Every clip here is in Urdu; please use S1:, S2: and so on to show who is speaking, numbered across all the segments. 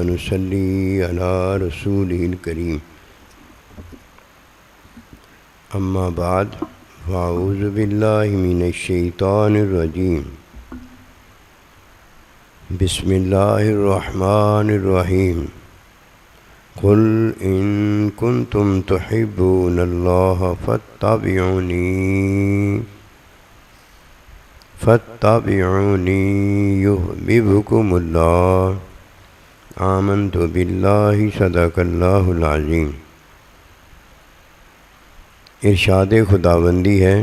S1: ونصلي على رسوله الكريم أما بعد فأعوذ بالله من الشيطان الرجيم بسم الله الرحمن الرحيم قل إن كنتم تحبون الله فاتبعوني يحببكم الله آمنت بالله صدق الله العظيم۔ ارشاد خداوندی ہے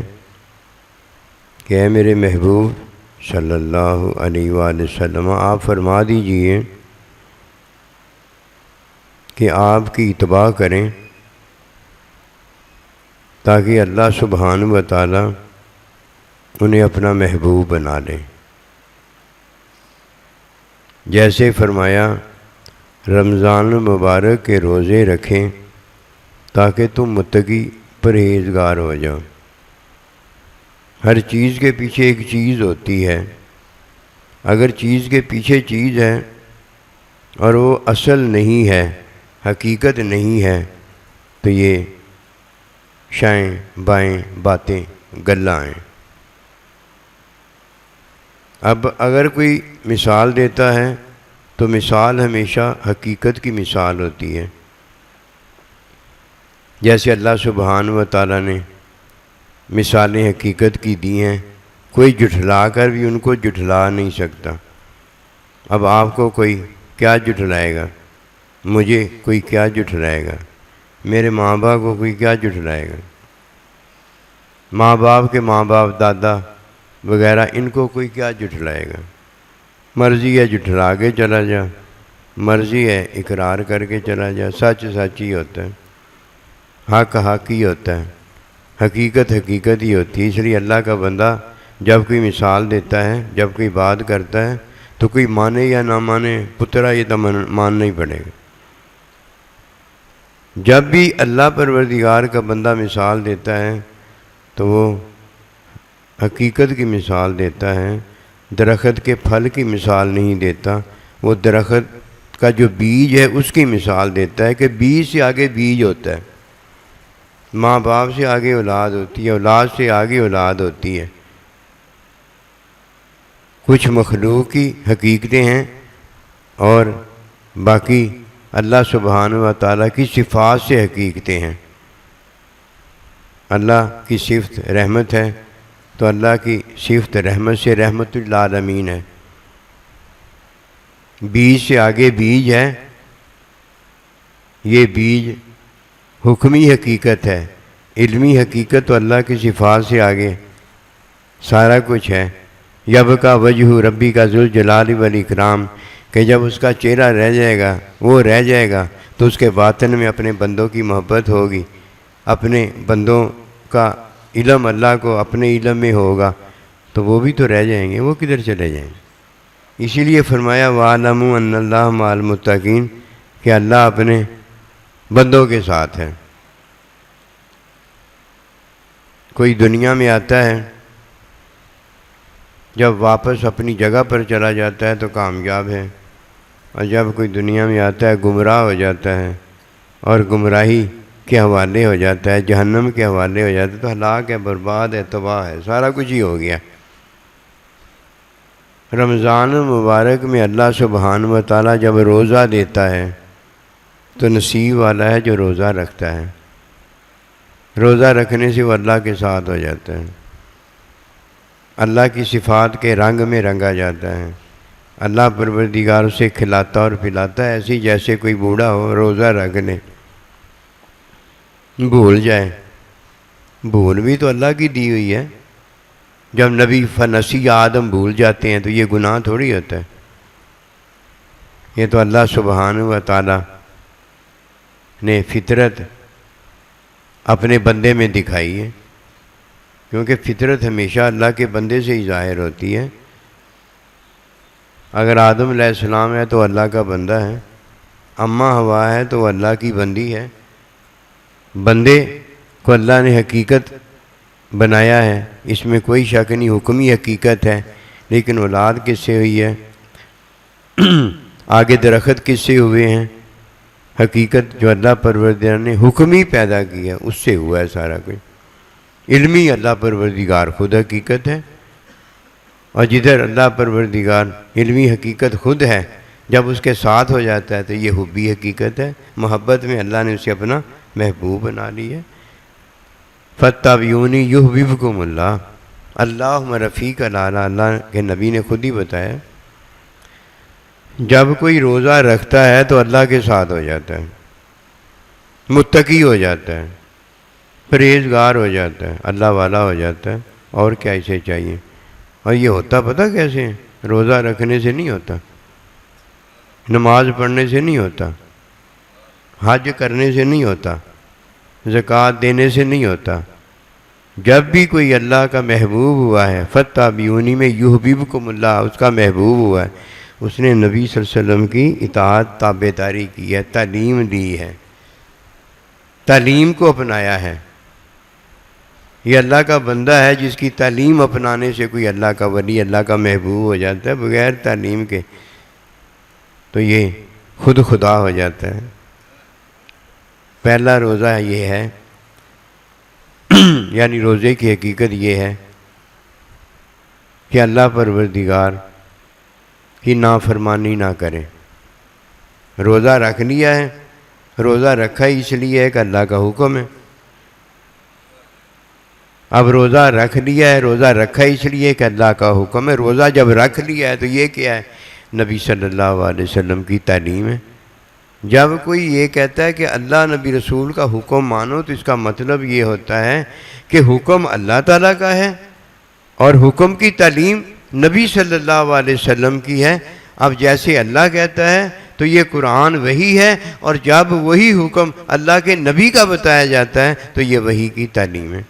S1: کہ اے میرے محبوب صلی اللہ علیہ وآلہ وسلم، آپ فرما دیجئے کہ آپ کی اتباع کریں تاکہ اللہ سبحانہ و تعالی انہیں اپنا محبوب بنا لیں۔ جیسے فرمایا رمضان المبارک کے روزے رکھیں تاکہ تم متقی پرہیزگار ہو جاؤ۔ ہر چیز کے پیچھے ایک چیز ہوتی ہے، اگر چیز کے پیچھے چیز ہے اور وہ اصل نہیں ہے، حقیقت نہیں ہے، تو یہ شائیں بائیں باتیں گلاں ہیں۔ اب اگر کوئی مثال دیتا ہے تو مثال ہمیشہ حقیقت کی مثال ہوتی ہے۔ جیسے اللہ سبحانہ و تعالیٰ نے مثالیں حقیقت کی دی ہیں، کوئی جھٹلا کر بھی ان کو جھٹلا نہیں سکتا۔ اب آپ کو کوئی کیا جھٹلائے گا؟ مجھے کوئی کیا جھٹلائے گا؟ میرے ماں باپ کو کوئی کیا جھٹلائے گا؟ ماں باپ کے ماں باپ، دادا وغیرہ، ان کو کوئی کیا جھٹلائے گا؟ مرضی ہے جھٹلا کے چلا جا، مرضی ہے اقرار کر کے چلا جا۔ سچ سچ ہی ہوتا ہے، حق حق ہی ہوتا ہے، حقیقت حقیقت ہی ہوتی ہے۔ اس لیے اللہ کا بندہ جب کوئی مثال دیتا ہے، جب کوئی بات کرتا ہے، تو کوئی مانے یا نہ مانے، پترا یہ تو ماننا ہی پڑے گا۔ جب بھی اللہ پروردگار کا بندہ مثال دیتا ہے تو وہ حقیقت کی مثال دیتا ہے، درخت کے پھل کی مثال نہیں دیتا۔ وہ درخت کا جو بیج ہے اس کی مثال دیتا ہے کہ بیج سے آگے بیج ہوتا ہے، ماں باپ سے آگے اولاد ہوتی ہے، اولاد سے آگے اولاد ہوتی ہے۔ کچھ مخلوق کی حقیقتیں ہیں اور باقی اللہ سبحانہ و تعالیٰ کی صفات سے حقیقتیں ہیں۔ اللہ کی صفت رحمت ہے تو اللہ کی صفت رحمت سے رحمت للعالمین ہے۔ بیج سے آگے بیج ہے، یہ بیج حکمی حقیقت ہے، علمی حقیقت تو اللہ کی صفات سے آگے سارا کچھ ہے۔ یبقیٰ وجہ ربی کا ذوالجلال والاکرام، کہ جب اس کا چہرہ رہ جائے گا، وہ رہ جائے گا، تو اس کے باطن میں اپنے بندوں کی محبت ہوگی، اپنے بندوں کا علم اللہ کو اپنے علم میں ہوگا، تو وہ بھی تو رہ جائیں گے، وہ کدھر چلے جائیں گے؟ اسی لیے فرمایا وَاعْلَمُوا أَنَّ اللَّهَ مَعَ الْمُتَّقِينَ، کہ اللہ اپنے بندوں کے ساتھ ہے۔ کوئی دنیا میں آتا ہے، جب واپس اپنی جگہ پر چلا جاتا ہے تو کامیاب ہے، اور جب کوئی دنیا میں آتا ہے گمراہ ہو جاتا ہے اور گمراہی کے حوالے ہو جاتا ہے، جہنم کے حوالے ہو جاتا ہے، تو ہلاک ہے، برباد ہے، تباہ ہے، سارا کچھ ہی ہو گیا۔ رمضان المبارک میں اللہ سبحانہ و تعالیٰ جب روزہ دیتا ہے تو نصیب والا ہے جو روزہ رکھتا ہے۔ روزہ رکھنے سے وہ اللہ کے ساتھ ہو جاتا ہے، اللہ کی صفات کے رنگ میں رنگا جاتا ہے۔ اللہ پروردگار اسے کھلاتا اور پلاتا ہے، ایسی جیسے کوئی بوڑھا ہو روزہ رکھ لے، بھول جائے۔ بھول بھی تو اللہ کی دی ہوئی ہے۔ جب نبی فنسی آدم بھول جاتے ہیں تو یہ گناہ تھوڑی ہوتا ہے، یہ تو اللہ سبحانہ و تعالیٰ نے فطرت اپنے بندے میں دکھائی ہے، کیونکہ فطرت ہمیشہ اللہ کے بندے سے ہی ظاہر ہوتی ہے۔ اگر آدم علیہ السلام ہے تو اللہ کا بندہ ہے، اماں ہوا ہے تو وہ اللہ کی بندی ہے۔ بندے کو اللہ نے حقیقت بنایا ہے، اس میں کوئی شک نہیں، حکمی حقیقت ہے، لیکن اولاد کس سے ہوئی ہے؟ آگے درخت کس سے ہوئے ہیں؟ حقیقت جو اللہ پروردگار نے حکم ہی پیدا کیا اس سے ہوا ہے سارا کچھ۔ علمی اللہ پروردگار خود حقیقت ہے، اور جدھر اللہ پروردگار علمی حقیقت خود ہے، جب اس کے ساتھ ہو جاتا ہے تو یہ حبی حقیقت ہے۔ محبت میں اللہ نے اسے اپنا محبوب بنا لی ہے۔ فَاتَّبِعُونِی یُحْبِبْکُمُ اللہ، اللہم رفیق الاعلیٰ، اللہ کے نبی نے خود ہی بتایا جب کوئی روزہ رکھتا ہے تو اللہ کے ساتھ ہو جاتا ہے، متقی ہو جاتا ہے، پرہیزگار ہو جاتا ہے، اللہ والا ہو جاتا ہے، اور کیا اسے چاہیے؟ اور یہ ہوتا پتہ کیسے ہے؟ روزہ رکھنے سے نہیں ہوتا، نماز پڑھنے سے نہیں ہوتا، حج کرنے سے نہیں ہوتا، زکوٰۃ دینے سے نہیں ہوتا۔ جب بھی کوئی اللہ کا محبوب ہوا ہے، فَاتَّبِعُونِی میں یُحْبِبْکُمُ اللہ، اس کا محبوب ہوا ہے، اس نے نبی صلی اللہ علیہ وسلم کی اطاعت تابعداری کی ہے، تعلیم دی ہے، تعلیم کو اپنایا ہے۔ یہ اللہ کا بندہ ہے جس کی تعلیم اپنانے سے کوئی اللہ کا ولی، اللہ کا محبوب ہو جاتا ہے، بغیر تعلیم کے تو یہ خود خدا ہو جاتا ہے۔ پہلا روزہ یہ ہے، یعنی روزے کی حقیقت یہ ہے کہ اللہ پروردگار کی نافرمانی نہ کرے۔ روزہ رکھ لیا ہے، روزہ رکھا ہی اس لیے ہے کہ اللہ کا حکم ہے۔ اب روزہ رکھ لیا ہے، روزہ رکھا اس لیے کہ اللہ کا حکم ہے۔ روزہ جب رکھ لیا ہے تو یہ کیا ہے؟ نبی صلی اللہ علیہ وسلم کی تعلیم ہے۔ جب کوئی یہ کہتا ہے کہ اللہ نبی رسول کا حکم مانو تو اس کا مطلب یہ ہوتا ہے کہ حکم اللہ تعالیٰ کا ہے اور حکم کی تعلیم نبی صلی اللہ علیہ وسلم کی ہے۔ اب جیسے اللہ کہتا ہے تو یہ قرآن وحی ہے، اور جب وہی حکم اللہ کے نبی کا بتایا جاتا ہے تو یہ وحی کی تعلیم ہے۔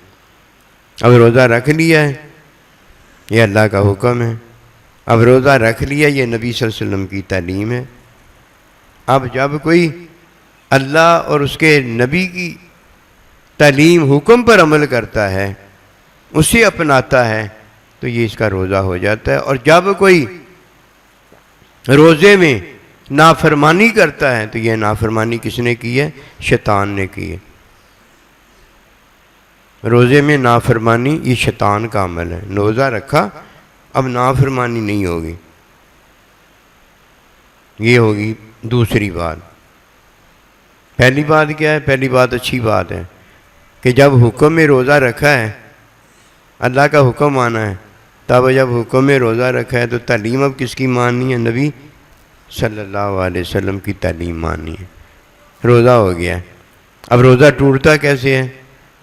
S1: اب روزہ رکھ لیا ہے، یہ اللہ کا حکم ہے۔ اب روزہ رکھ لیا، یہ نبی صلی اللہ علیہ وسلم کی تعلیم ہے۔ اب جب کوئی اللہ اور اس کے نبی کی تعلیم حکم پر عمل کرتا ہے، اسے اپناتا ہے، تو یہ اس کا روزہ ہو جاتا ہے۔ اور جب کوئی روزے میں نافرمانی کرتا ہے تو یہ نافرمانی کس نے کی ہے؟ شیطان نے کی ہے۔ روزے میں نافرمانی یہ شیطان کا عمل ہے۔ روزہ رکھا، اب نافرمانی نہیں ہوگی، یہ ہوگی دوسری بات۔ پہلی بات کیا ہے؟ پہلی بات اچھی بات ہے کہ جب حکم میں روزہ رکھا ہے، اللہ کا حکم مانا ہے، تب جب حکم میں روزہ رکھا ہے تو تعلیم اب کس کی ماننی ہے؟ نبی صلی اللہ علیہ وسلم کی تعلیم ماننی ہے۔ روزہ ہو گیا۔ اب روزہ ٹوٹتا کیسے ہے؟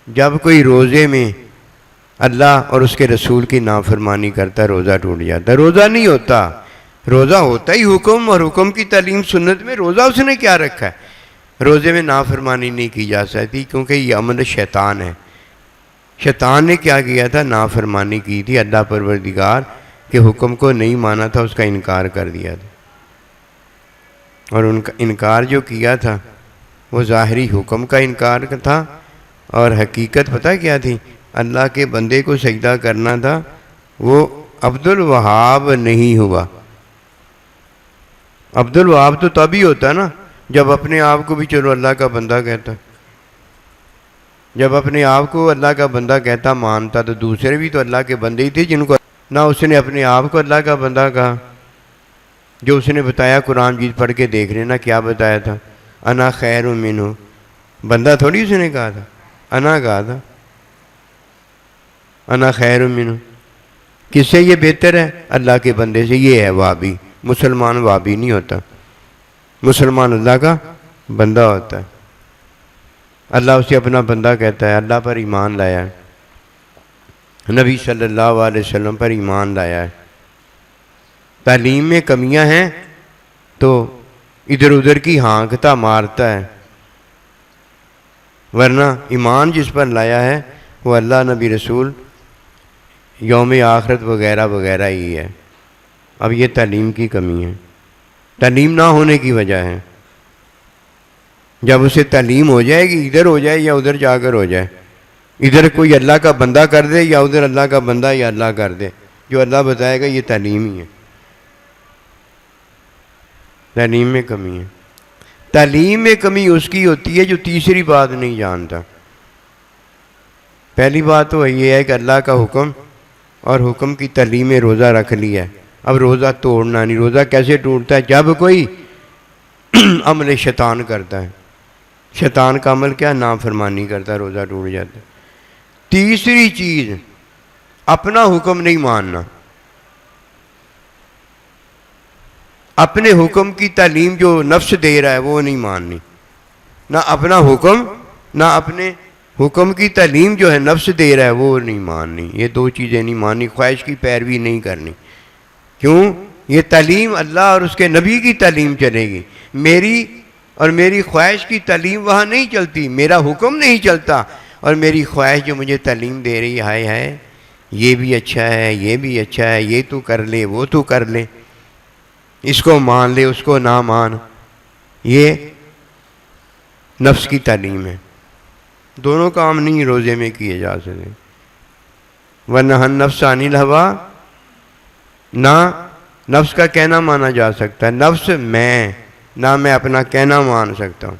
S1: جب کوئی روزے میں اللہ اور اس کے رسول کی نافرمانی کرتا ہے، روزہ ٹوٹ جاتا ہے۔ روزہ نہیں ہوتا، روزہ ہوتا ہی حکم اور حکم کی تعلیم سنت میں۔ روزہ اس نے کیا رکھا ہے؟ روزے میں نافرمانی نہیں کی جا سکتی، کیونکہ یہ عمل شیطان ہے۔ شیطان نے کیا کیا تھا؟ نافرمانی کی تھی، اللہ پروردگار کے حکم کو نہیں مانا تھا، اس کا انکار کر دیا تھا۔ اور ان کا انکار جو کیا تھا وہ ظاہری حکم کا انکار تھا، اور حقیقت پتہ کیا تھی؟ اللہ کے بندے کو سجدہ کرنا تھا، وہ عبد الوہاب نہیں ہوا۔ عبد الوہاب تو تبھی ہوتا نا جب اپنے آپ کو بھی چلو اللہ کا بندہ کہتا، جب اپنے آپ کو اللہ کا بندہ کہتا مانتا، تو دوسرے بھی تو اللہ کے بندے ہی تھے جن کو نہ اس نے اپنے آپ کو اللہ کا بندہ کہا۔ جو اس نے بتایا قرآن مجید پڑھ کے دیکھ لینا کیا بتایا تھا، انا خیر منہ، بندہ تھوڑی اس نے کہا تھا، انا کہا تھا، انا خیر منہ۔ کس سے یہ بہتر ہے؟ اللہ کے بندے سے۔ یہ ہے وہابی۔ مسلمان وہابی نہیں ہوتا، مسلمان اللہ کا بندہ ہوتا ہے۔ اللہ اسے اپنا بندہ کہتا ہے، اللہ پر ایمان لایا ہے، نبی صلی اللہ علیہ وسلم پر ایمان لایا ہے۔ تعلیم میں کمیاں ہیں تو ادھر ادھر کی ہانکتا مارتا ہے، ورنہ ایمان جس پر لایا ہے وہ اللہ، نبی، رسول، یوم آخرت وغیرہ وغیرہ ہی ہے۔ اب یہ تعلیم کی کمی ہے، تعلیم نہ ہونے کی وجہ ہے۔ جب اسے تعلیم ہو جائے گی، ادھر ہو جائے یا ادھر جا کر ہو جائے، ادھر کوئی اللہ کا بندہ کر دے یا ادھر اللہ کا بندہ یا اللہ کر دے، جو اللہ بتائے گا یہ تعلیم ہی ہے۔ تعلیم میں کمی ہے۔ تعلیم میں کمی اس کی ہوتی ہے جو تیسری بات نہیں جانتا۔ پہلی بات تو یہ ہے کہ اللہ کا حکم اور حکم کی تعلیم میں روزہ رکھ لیا ہے، اب روزہ توڑنا نہیں۔ روزہ کیسے ٹوٹتا ہے؟ جب کوئی عمل شیطان کرتا ہے، شیطان کا عمل کیا؟ نافرمانی کرتا ہے، روزہ ٹوٹ جاتا ہے۔ تیسری چیز اپنا حکم نہیں ماننا، اپنے حکم کی تعلیم جو نفس دے رہا ہے وہ نہیں ماننی، نہ اپنا حکم نہ اپنے حکم کی تعلیم جو ہے نفس دے رہا ہے وہ نہیں ماننی۔ یہ دو چیزیں نہیں ماننی، خواہش کی پیروی نہیں کرنی۔ کیوں؟ یہ تعلیم اللہ اور اس کے نبی کی تعلیم چلے گی، میری اور میری خواہش کی تعلیم وہاں نہیں چلتی، میرا حکم نہیں چلتا اور میری خواہش جو مجھے تعلیم دے رہی ہے یہ بھی اچھا ہے، یہ بھی اچھا ہے، یہ تو کر لے، وہ تو کر لے، اس کو مان لے، اس کو نہ مان، یہ نفس کی تعلیم ہے۔ دونوں کام نہیں روزے میں کیے جا سکتے۔ وَنَهَى النَّفْسَ عَنِ الْهَوَىٰ، نہ نفس کا کہنا مانا جا سکتا ہے، نفس نہ میں اپنا کہنا مان سکتا ہوں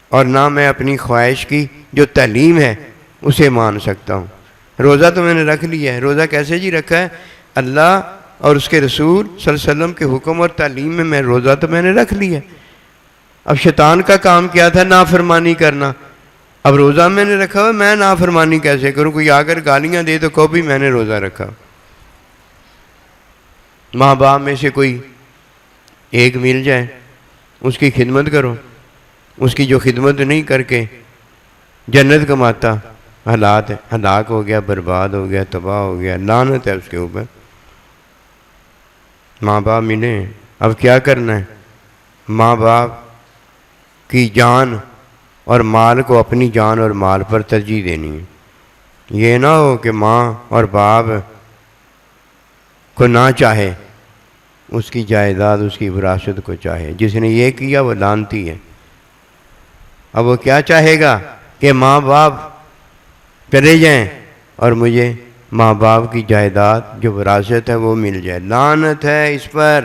S1: اور نہ میں اپنی خواہش کی جو تعلیم ہے اسے مان سکتا ہوں۔ روزہ تو میں نے رکھ لیا ہے۔ روزہ کیسے جی رکھا ہے؟ اللہ اور اس کے رسول صلی اللہ علیہ وسلم کے حکم اور تعلیم میں روزہ تو میں نے رکھ لیا ہے۔ اب شیطان کا کام کیا تھا؟ نافرمانی کرنا۔ اب روزہ میں نے رکھا ہوا، میں نافرمانی کیسے کروں؟ کوئی آ کر گالیاں دے تو کہو بھی میں نے روزہ رکھا۔ ماں باپ میں سے کوئی ایک مل جائے، اس کی خدمت کرو، اس کی جو خدمت نہیں کر کے جنت کماتا، ہلاک ہو گیا، برباد ہو گیا، تباہ ہو گیا، لعنت ہے اس کے اوپر۔ ماں باپ ملے، اب کیا کرنا ہے؟ ماں باپ کی جان اور مال کو اپنی جان اور مال پر ترجیح دینی ہے۔ یہ نہ ہو کہ ماں اور باپ کو نہ چاہے، اس کی جائیداد، اس کی وراثت کو چاہے۔ جس نے یہ کیا وہ لعنتی ہے۔ اب وہ کیا چاہے گا کہ ماں باپ چلے جائیں اور مجھے ماں باپ کی جائیداد جو وراثت ہے وہ مل جائے۔ لعنت ہے اس پر،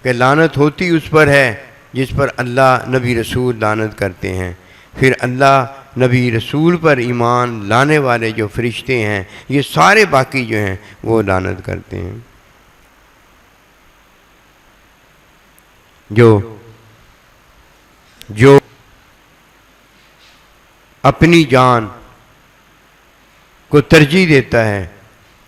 S1: کہ لعنت ہوتی اس پر ہے جس پر اللہ نبی رسول لعنت کرتے ہیں۔ پھر اللہ نبی رسول پر ایمان لانے والے جو فرشتے ہیں، یہ سارے باقی جو ہیں وہ لعنت کرتے ہیں۔ جو اپنی جان کو ترجیح دیتا ہے،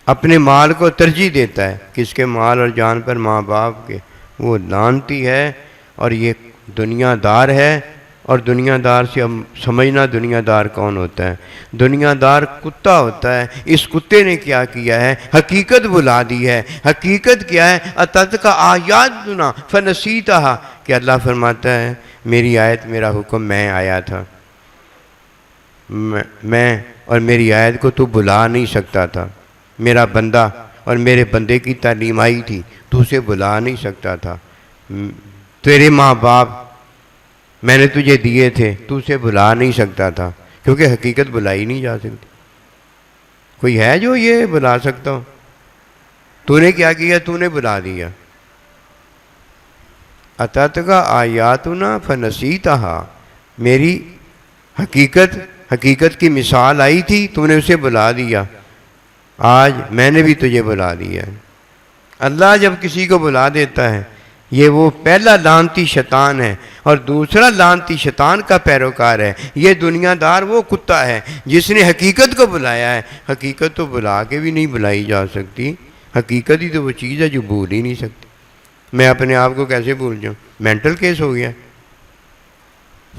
S1: اپنے مال کو ترجیح دیتا ہے، کس کے مال اور جان پر؟ ماں باپ کے، وہ لعنتی ہے اور یہ دنیا دار ہے۔ اور دنیا دار سے ہم سمجھنا دنیا دار کون ہوتا ہے؟ دنیا دار کتا ہوتا ہے۔ اس کتے نے کیا کیا ہے؟ حقیقت بلا دی ہے۔ حقیقت کیا ہے؟ اتتک آیاتنا فنسیتہا، کہ اللہ فرماتا ہے میری آیت، میرا حکم میں آیا تھا، میں اور میری آیت کو تو بلا نہیں سکتا تھا۔ میرا بندہ اور میرے بندے کی تعلیم آئی تھی، تو اسے بلا نہیں سکتا تھا۔ تیرے ماں باپ میں نے تجھے دیے تھے، تو اسے بلا نہیں سکتا تھا، کیونکہ حقیقت بلائی نہیں جا سکتی۔ کوئی ہے جو یہ بلا سکتا ہو؟ تو نے کیا کیا؟ تو نے بلا دیا۔ اتتک آیاتنا فنسیتہا، میری حقیقت کی مثال آئی تھی، تو نے اسے بلا دیا۔ آج میں نے بھی تجھے بلا دیا ہے۔ اللہ جب کسی کو بلا دیتا ہے، یہ وہ پہلا لعنتی شیطان ہے اور دوسرا لعنتی شیطان کا پیروکار ہے۔ یہ دنیا دار وہ کتا ہے جس نے حقیقت کو بلایا ہے۔ حقیقت تو بلا کے بھی نہیں بلائی جا سکتی، حقیقت ہی تو وہ چیز ہے جو بھول ہی نہیں سکتی۔ میں اپنے آپ کو کیسے بھول جاؤں؟ مینٹل کیس ہو گیا۔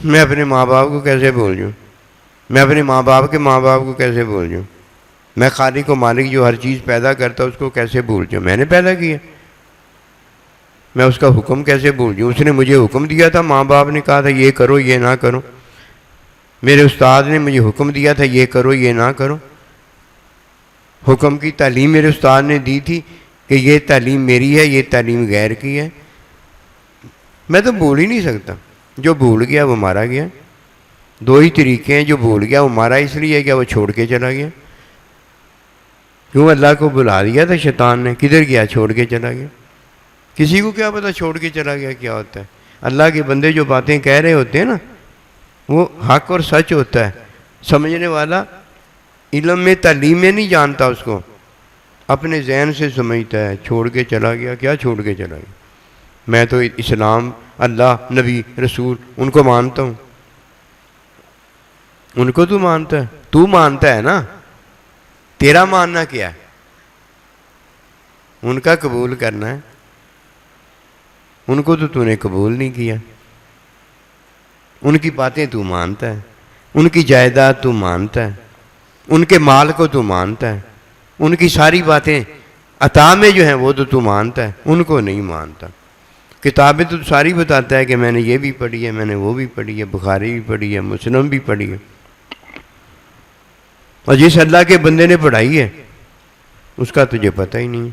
S1: میں اپنے ماں باپ کو کیسے بھول جاؤں؟ میں اپنے ماں باپ کے ماں باپ کو کیسے بھول جاؤں؟ میں خالق و مالک جو ہر چیز پیدا کرتا اس کو کیسے بھول جاؤں؟ میں نے پیدا کیا، میں اس کا حکم کیسے بھول جاؤں؟ اس نے مجھے حکم دیا تھا، ماں باپ نے کہا تھا یہ کرو یہ نہ کرو، میرے استاد نے مجھے حکم دیا تھا یہ کرو یہ نہ کرو، حکم کی تعلیم میرے استاد نے دی تھی کہ یہ تعلیم میری ہے، یہ تعلیم غیر کی ہے۔ میں تو بھول ہی نہیں سکتا۔ جو بھول گیا وہ مارا گیا۔ دو ہی طریقے ہیں، جو بھول گیا وہ مارا اس لیے کہ وہ چھوڑ کے چلا گیا۔ کیوں؟ اللہ کو بلا دیا تھا شیطان نے، کدھر گیا؟ چھوڑ کے چلا گیا۔ کسی کو کیا پتہ چھوڑ کے چلا گیا کیا ہوتا ہے؟ اللہ کے بندے جو باتیں کہہ رہے ہوتے ہیں نا وہ حق اور سچ ہوتا ہے. سمجھنے والا علم میں تعلیم میں نہیں جانتا، اس کو اپنے ذہن سے سمجھتا ہے. چھوڑ کے چلا گیا، کیا چھوڑ کے چلا گیا؟ میں تو اسلام، اللہ، نبی، رسول ان کو مانتا ہوں. ان کو تو مانتا ہے، تو مانتا ہے نا، تیرا ماننا کیا ہے؟ ان کا قبول کرنا ہے. ان کو تو نے قبول نہیں کیا. ان کی باتیں تو مانتا ہے، ان کی جائیداد تو مانتا ہے، ان کے مال کو تو مانتا ہے، ان کی ساری باتیں عطا میں جو ہیں وہ تو مانتا ہے. ان کو نہیں مانتا. کتابیں تو ساری بتاتا ہے کہ میں نے یہ بھی پڑھی ہے، میں نے وہ بھی پڑھی ہے، بخاری بھی پڑھی ہے، مسلم بھی پڑھی ہے. اور جس اللہ کے بندے نے پڑھائی ہے اس کا تجھے پتہ ہی نہیں.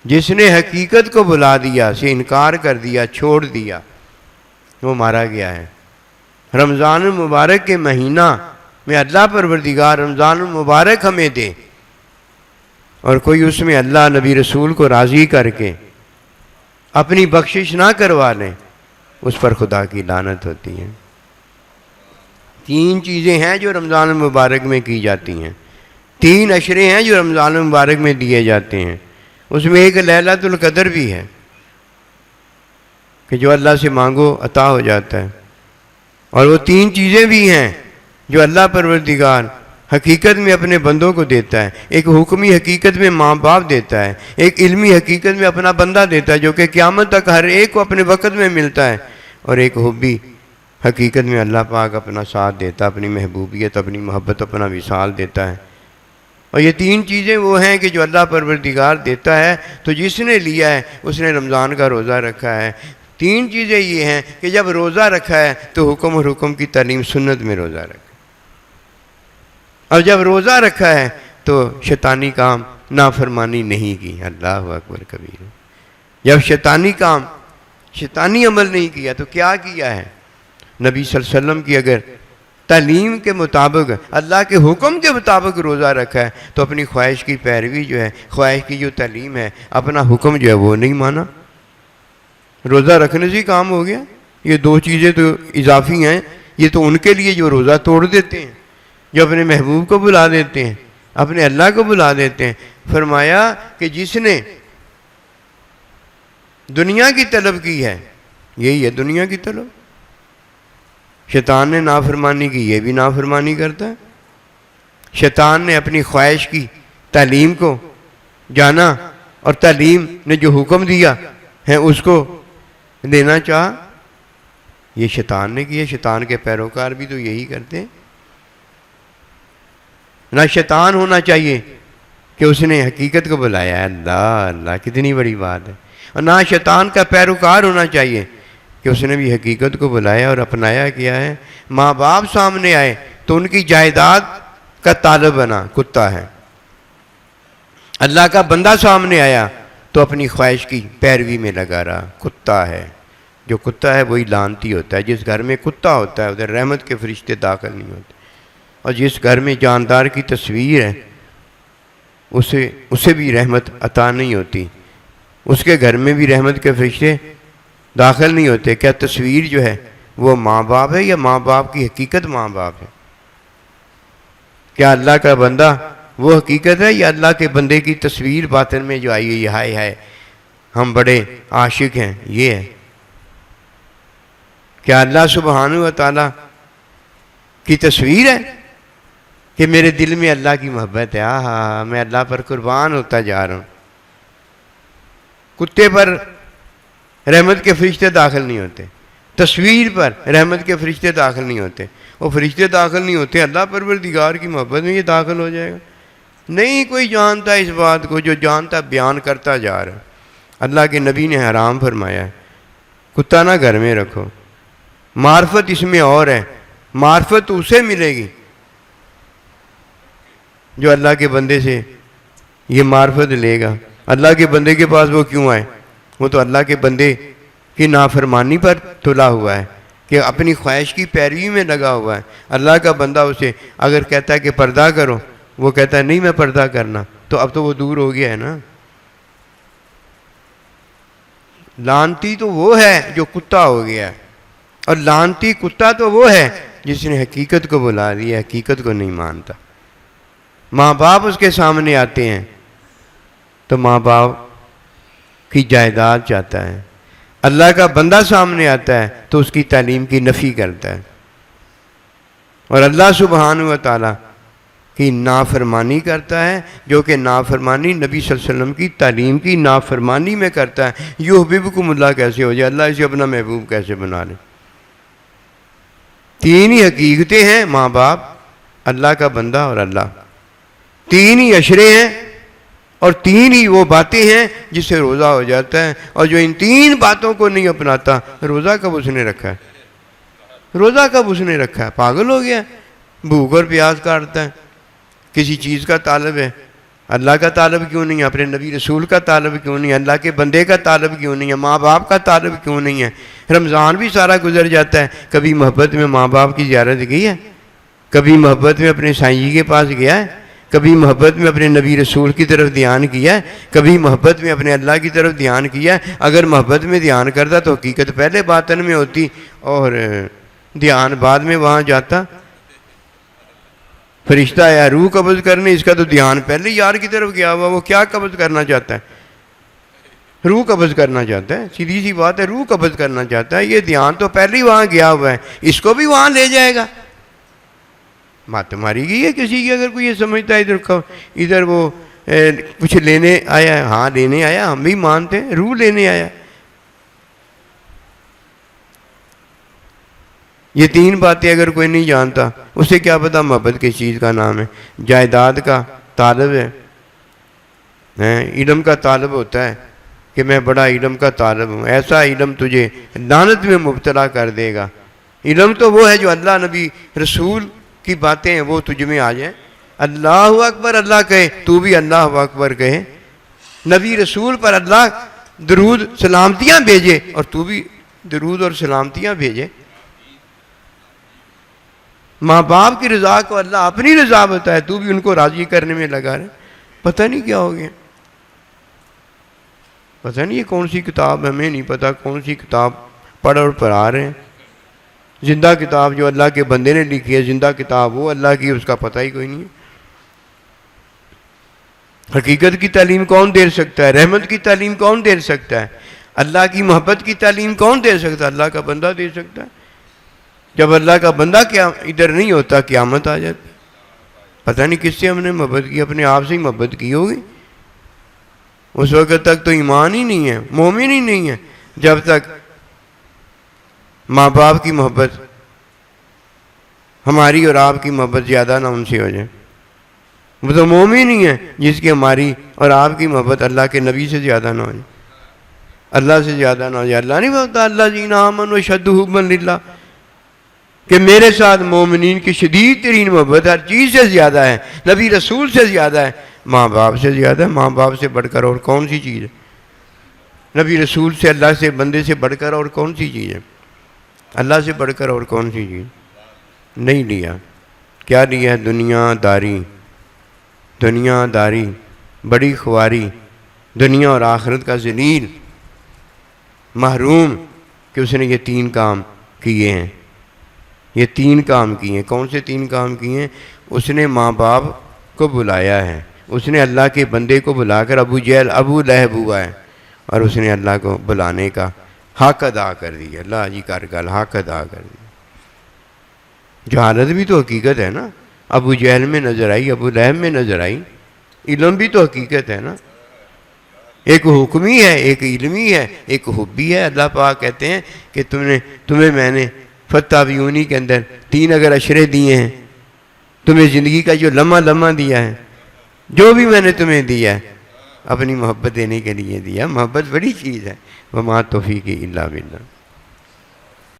S1: جس نے حقیقت کو بلا دیا، سے انکار کر دیا، چھوڑ دیا، وہ مارا گیا ہے. رمضان المبارک کے مہینہ میں اللہ پروردگار رمضان المبارک ہمیں دے اور کوئی اس میں اللہ، نبی، رسول کو راضی کر کے اپنی بخشش نہ کروا لیں، اس پر خدا کی لعنت ہوتی ہے. 3 چیزیں ہیں جو رمضان المبارک میں کی جاتی ہیں. 3 عشرے ہیں جو رمضان المبارک میں دیے جاتے ہیں. اس میں ایک لیلۃ القدر بھی ہے کہ جو اللہ سے مانگو عطا ہو جاتا ہے. اور وہ 3 چیزیں بھی ہیں جو اللہ پروردگار حقیقت میں اپنے بندوں کو دیتا ہے. ایک حکمی حقیقت میں ماں باپ دیتا ہے، ایک علمی حقیقت میں اپنا بندہ دیتا ہے جو کہ قیامت تک ہر ایک کو اپنے وقت میں ملتا ہے، اور ایک حبی حقیقت میں اللہ پاک اپنا ساتھ دیتا ہے، اپنی محبوبیت، اپنی محبت، اپنا وصال دیتا ہے. اور یہ 3 چیزیں وہ ہیں کہ جو اللہ پروردگار دیتا ہے. تو جس نے لیا ہے اس نے رمضان کا روزہ رکھا ہے. 3 چیزیں یہ ہیں کہ جب روزہ رکھا ہے تو حکم اور حکم کی تعلیم سنت میں روزہ رکھا، اور جب روزہ رکھا ہے تو شیطانی کام، نافرمانی نہیں کی. اللہ اکبر کبیر. جب شیطانی کام، شیطانی عمل نہیں کیا تو کیا کیا ہے؟ نبی صلی اللہ علیہ وسلم کی اگر تعلیم کے مطابق، اللہ کے حکم کے مطابق روزہ رکھا ہے تو اپنی خواہش کی پیروی جو ہے، خواہش کی جو تعلیم ہے، اپنا حکم جو ہے وہ نہیں مانا. روزہ رکھنے سے کام ہو گیا. یہ 2 چیزیں تو اضافی ہیں. یہ تو ان کے لیے جو روزہ توڑ دیتے ہیں، جو اپنے محبوب کو بلا دیتے ہیں، اپنے اللہ کو بلا دیتے ہیں. فرمایا کہ جس نے دنیا کی طلب کی ہے، یہی ہے دنیا کی طلب. شیطان نے نافرمانی کی، یہ بھی نافرمانی کرتا ہے. شیطان نے اپنی خواہش کی تعلیم کو جانا اور تعلیم نے جو حکم دیا ہے اس کو دینا چاہا. یہ شیطان نے کیا. شیطان کے پیروکار بھی تو یہی کرتے ہیں. نہ شیطان ہونا چاہیے کہ اس نے حقیقت کو بلایا. اللہ اللہ، کتنی بڑی بات ہے. اور نہ شیطان کا پیروکار ہونا چاہیے کہ اس نے بھی حقیقت کو بلایا اور اپنایا کیا ہے. ماں باپ سامنے آئے تو ان کی جائیداد کا طالب بنا، کتا ہے. اللہ کا بندہ سامنے آیا تو اپنی خواہش کی پیروی میں لگا رہا، کتا ہے. جو کتا ہے وہی لعنتی ہوتا ہے. جس گھر میں کتا ہوتا ہے ادھر رحمت کے فرشتے داخل نہیں ہوتے. اور جس گھر میں جاندار کی تصویر ہے اسے بھی رحمت عطا نہیں ہوتی. اس کے گھر میں بھی رحمت کے فرشتے داخل نہیں ہوتے. کیا تصویر جو ہے وہ ماں باپ ہے یا ماں باپ کی حقیقت ماں باپ ہے؟ کیا اللہ کا بندہ وہ حقیقت ہے یا اللہ کے بندے کی تصویر باطن میں جو آئی ہوئی ہائے ہائے ہم بڑے عاشق ہیں، یہ ہے؟ کیا اللہ سبحانہ و تعالیٰ کی تصویر ہے کہ میرے دل میں اللہ کی محبت ہے، آہا میں اللہ پر قربان ہوتا جا رہا ہوں. کتے پر رحمت کے فرشتے داخل نہیں ہوتے، تصویر پر رحمت کے فرشتے داخل نہیں ہوتے. وہ فرشتے داخل نہیں ہوتے، اللہ پروردگار کی محبت میں یہ داخل ہو جائے گا. نہیں کوئی جانتا اس بات کو، جو جانتا بیان کرتا جا رہا. اللہ کے نبی نے حرام فرمایا ہے کتا نہ گھر میں رکھو. معرفت اس میں اور ہے. معرفت تو اسے ملے گی جو اللہ کے بندے سے یہ معرفت لے گا. اللہ کے بندے کے پاس وہ کیوں آئے؟ وہ تو اللہ کے بندے کی نافرمانی پر تلا ہوا ہے کہ اپنی خواہش کی پیروی میں لگا ہوا ہے. اللہ کا بندہ اسے اگر کہتا ہے کہ پردہ کرو، وہ کہتا ہے نہیں میں پردہ کرنا، تو اب تو وہ دور ہو گیا ہے نا. لعنتی تو وہ ہے جو کتا ہو گیا، اور لعنتی کتا تو وہ ہے جس نے حقیقت کو بلا دیا، حقیقت کو نہیں مانتا۔ ماں باپ اس کے سامنے آتے ہیں تو ماں باپ کی جائیداد چاہتا ہے، اللہ کا بندہ سامنے آتا ہے تو اس کی تعلیم کی نفی کرتا ہے، اور اللہ سبحانہ و تعالیٰ کی نافرمانی کرتا ہے، جو کہ نافرمانی نبی صلی اللہ علیہ وسلم کی تعلیم کی نافرمانی میں کرتا ہے۔ یحببکم اللہ کیسے ہو جائے، اللہ اسے اپنا محبوب کیسے بنا لے؟ تین ہی حقیقتیں ہیں، ماں باپ، اللہ کا بندہ اور اللہ، تین ہی اشرے ہیں، اور تین ہی وہ باتیں ہیں جس سے روزہ ہو جاتا ہے، اور جو ان تین باتوں کو نہیں اپناتا، روزہ کب اس نے رکھا ہے؟ روزہ کب اس نے رکھا ہے؟ پاگل ہو گیا، بھوک اور پیاس کاٹتا ہے، کسی چیز کا طالب ہے، اللہ کا طالب کیوں نہیں ہے؟ اپنے نبی رسول کا طالب کیوں نہیں ہے؟ اللہ کے بندے کا طالب کیوں نہیں ہے؟ ماں باپ کا طالب کیوں نہیں ہے؟ رمضان بھی سارا گزر جاتا ہے، کبھی محبت میں ماں باپ کی زیارت گئی ہے؟ کبھی محبت میں اپنے سائیں جی کے پاس گیا ہے؟ کبھی محبت میں اپنے نبی رسول کی طرف دھیان کیا ہے؟ کبھی محبت میں اپنے اللہ کی طرف دھیان کیا ہے؟ اگر محبت میں دھیان کرتا تو حقیقت پہلے باطن میں ہوتی، اور دھیان بعد میں وہاں جاتا۔ فرشتہ آیا روح قبض کرنے، اس کا تو دھیان پہلے یار کی طرف گیا ہوا، وہ کیا قبض کرنا چاہتا ہے؟ روح قبض کرنا چاہتا ہے، سیدھی سی بات ہے، روح قبض کرنا چاہتا ہے، یہ دھیان تو پہلے ہی وہاں گیا ہوا ہے، اس کو بھی وہاں لے جائے گا۔ بات ماری گئی ہے کسی کی، اگر کوئی یہ سمجھتا ہے ادھر وہ کچھ لینے آیا ہے، ہاں لینے آیا، ہم بھی مانتے ہیں، روح لینے آیا۔ یہ تین باتیں اگر کوئی نہیں جانتا، اسے کیا پتا محبت کس چیز کا نام ہے؟ جائیداد کا طالب ہے، علم کا طالب ہوتا ہے کہ میں بڑا علم کا طالب ہوں، ایسا علم تجھے لعنت میں مبتلا کر دے گا۔ علم تو وہ ہے جو اللہ نبی رسول کی باتیں ہیں وہ تجھ میں آ جائیں۔ اللہ اکبر اللہ کہے تو بھی اللہ اکبر کہے، نبی رسول پر اللہ درود سلامتیاں بھیجے اور تو بھی درود اور سلامتیاں بھیجے۔ ماں باپ کی رضا کو اللہ اپنی رضا بتائے، تو بھی ان کو راضی کرنے میں لگا رہے، پتہ نہیں کیا ہو گیا، پتہ نہیں یہ کون سی کتاب، ہمیں نہیں پتہ کون سی کتاب پڑھ اور پڑھا رہے ہیں۔ زندہ کتاب جو اللہ کے بندے نے لکھی ہے، زندہ کتاب وہ اللہ کی، اس کا پتہ ہی کوئی نہیں ہے۔ حقیقت کی تعلیم کون دے سکتا ہے؟ رحمت کی تعلیم کون دے سکتا ہے؟ اللہ کی محبت کی تعلیم کون دے سکتا ہے؟ اللہ کا بندہ دے سکتا ہے۔ جب اللہ کا بندہ کیا ادھر نہیں ہوتا، قیامت آ جاتی، پتہ نہیں کس سے ہم نے محبت کی، اپنے آپ سے ہی محبت کی ہوگی۔ اس وقت تک تو ایمان ہی نہیں ہے، مومن ہی نہیں ہے، جب تک ماں باپ کی محبت ہماری اور آپ کی محبت زیادہ نہ ان سے ہو جائے۔ وہ تو مومن ہی ہے جس کی ہماری اور آپ کی محبت اللہ کے نبی سے زیادہ نہ ہو جائے، اللہ سے زیادہ نہ ہو جائے۔ اللہ نہیں بولتا اللہ جینا آمنوا اشد حبا للہ، کہ میرے ساتھ مومنین کی شدید ترین محبت ہر چیز سے زیادہ ہے، نبی رسول سے زیادہ ہے، ماں باپ سے زیادہ ہے۔ ماں باپ سے بڑھ کر اور کون سی چیز ہے؟ نبی رسول سے، اللہ سے، بندے سے بڑھ کر اور کون سی چیز ہے؟ اللہ سے بڑھ کر اور کون سی چیز نہیں لیا؟ کیا لیا ہے؟ دنیا داری، دنیا داری، بڑی خواری، دنیا اور آخرت کا ذلیل محروم، کہ اس نے یہ تین کام کیے ہیں۔ یہ تین کام کیے ہیں۔ کون سے تین کام کیے ہیں؟ اس نے ماں باپ کو بلایا ہے، اس نے اللہ کے بندے کو بلا کر ابو جہل ابو لہب ہوا ہے، اور اس نے اللہ کو بلانے کا حق ادا کر دیا۔ اللہ جی کر گل حق ادا کر دیا۔ جہالت بھی تو حقیقت ہے نا، ابو جہل میں نظر آئی، ابو لہب میں نظر آئی، علم بھی تو حقیقت ہے نا، ایک حکمی ہے، ایک علمی ہے، ایک حبی ہے۔ اللہ پاک کہتے ہیں کہ تمہیں میں نے فتابعونی کے اندر تین اگر اشرے دیے ہیں، تمہیں زندگی کا جو لمحہ لمحہ دیا ہے، جو بھی میں نے تمہیں دیا ہے، اپنی محبت دینے کے لیے دیا۔ محبت بڑی چیز ہے۔ وما توفیقی الا باللہ۔